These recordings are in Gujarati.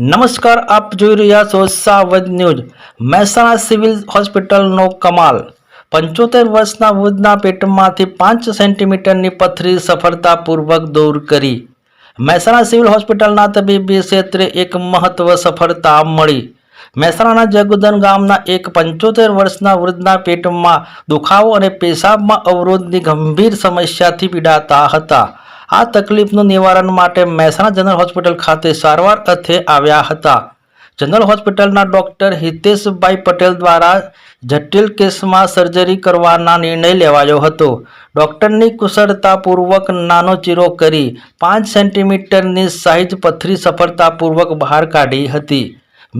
નમસ્કાર, આપ જોઈ રહ્યા છો સાવધ ન્યૂઝ। મહેસાણા સિવિલ હોસ્પિટલનો કમાલ। 75 વર્ષના વૃદ્ધના પેટમાંથી 5 સેન્ટીમીટરની પથરી સફળતાપૂર્વક દૂર કરી। મહેસાણા સિવિલ હોસ્પિટલના તબીબી ક્ષેત્રે એક મહત્વ સફળતા મળી। મહેસાણાના જગુદન ગામના એક 75 વર્ષના વૃદ્ધના પેટમાં દુખાવો અને પેશાબમાં અવરોધની ગંભીર સમસ્યાથી પીડાતા હતા। આ તકલીફનું નિવારણ માટે મહેસાણા જનરલ હોસ્પિટલ ખાતે સારવાર અર્થે આવ્યા હતા। જનરલ હોસ્પિટલના ડોક્ટર હિતેશભાઈ પટેલ દ્વારા જટિલ કેસમાં સર્જરી કરવાના નિર્ણય લેવાયો હતો। ડોક્ટરની કુશળતાપૂર્વક નાનો ચીરો કરી 5 સેન્ટીમીટરની સાઇઝ પથરી સફળતાપૂર્વક બહાર કાઢી હતી।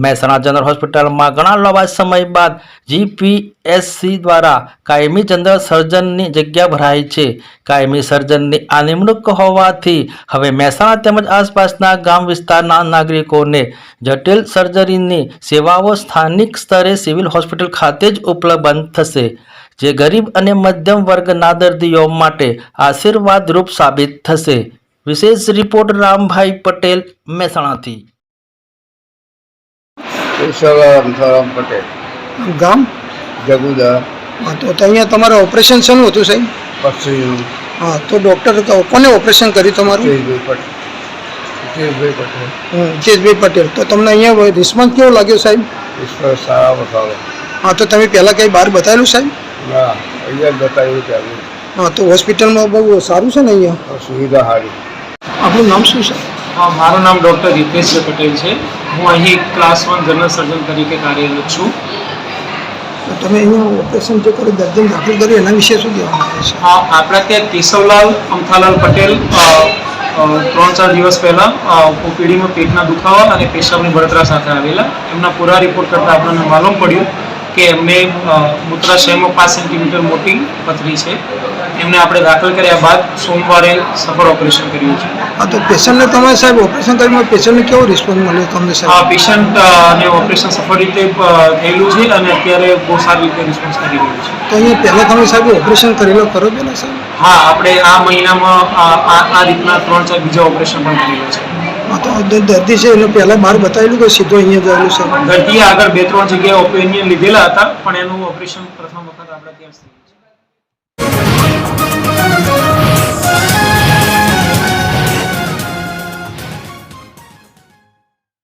મહેસાણા જનરલ હોસ્પિટલમાં ઘણા લાંબા સમય બાદ જીપીએસસી દ્વારા કાયમી જનરલ સર્જનની જગ્યા ભરાઈ છે। કાયમી સર્જનની આ નિમણૂક હોવાથી હવે મહેસાણા તેમજ આસપાસના ગામ વિસ્તારના નાગરિકોને જટિલ સર્જરીની સેવાઓ સ્થાનિક સ્તરે સિવિલ હોસ્પિટલ ખાતે જ ઉપલબ્ધ થશે, જે ગરીબ અને મધ્યમ વર્ગના દર્દીઓ માટે આશીર્વાદરૂપ સાબિત થશે। વિશેષ રિપોર્ટ રામભાઈ પટેલ, મહેસાણાથી। રામ પટેલ, ગામ જગુદા। તો અહીંયા તમારે ઓપરેશન શેનું હતું સાહેબ? પથરીનું। હા, તો ડૉક્ટર કોને ઓપરેશન કર્યું તમારું? હિતેશભાઈ પટેલ। હિતેશભાઈ પટેલ। તો તમને અહીંયા રિસ્પોન્સ કેવો લાગ્યો સાહેબ? ઈશ્વર સારા બતાવે। હા, તો તમે પહેલાં કંઈ બહાર બતાવેલું સાહેબ? ના, અહીંયા જ બતાવ્યું ત્યારે। હા, તો હોસ્પિટલમાં બહુ સારું છે ને અહીંયા? સુવિધા સારી। આપનું નામ શું છે? મારું નામ ડૉક્ટર હિતેશ પટેલ છે। હું અહીં ક્લાસ 1 જનરલ સર્જન તરીકે કાર્યરત છું। તમે અહીંયા ઓપરેશન જે કર્યું, દર્દીને દાખલ કર્યું, એના વિશે શું કહેવા માંગે છે? આપણા ત્યાં કેશવલાલ અમથાલાલ પટેલ 3-4 દિવસ પહેલાં ઓપીડીમાં પેટના દુખાવા અને પેશાબની બળતરા સાથે આવેલા। એમના પૂરા રિપોર્ટ કરતાં આપણને માલુમ પડ્યું કે એમને મૂત્રાશયમાં 5 સેન્ટીમીટર મોટી પથરી છે। એમને આપણે દાખલ કર્યા બાદ સોમવારે સફળ ઓપરેશન કર્યું છે। હા, તો પેશન્ટને તમે સાહેબ ઓપરેશન કર્યું, પેશન્ટને કેવો રિસ્પોન્સ મળ્યો તમને સાહેબ? પેશન્ટને ઓપરેશન સફળ રીતે થયેલું છે અને અત્યારે બહુ સારી રીતે રિસ્પોન્સ કરી રહ્યું છે। તો અહીંયા પહેલાં તમે સાહેબ ઓપરેશન કરેલો ખરો પહેલાં સાહેબ? હા, આપણે આ મહિનામાં આ રીતના 3-4 બીજા ઓપરેશન પણ કરેલા છે। હા, તો દર્દી છે એને પહેલાં બહાર બતાવેલું કે સીધો અહીંયા જયેલું સાહેબ? દર્દીએ આગળ 2-3 જગ્યાએ ઓપિનિયન લીધેલા હતા, પણ એનું ઓપરેશન પ્રથમ વખત આપણે ત્યાં જ થયું છે।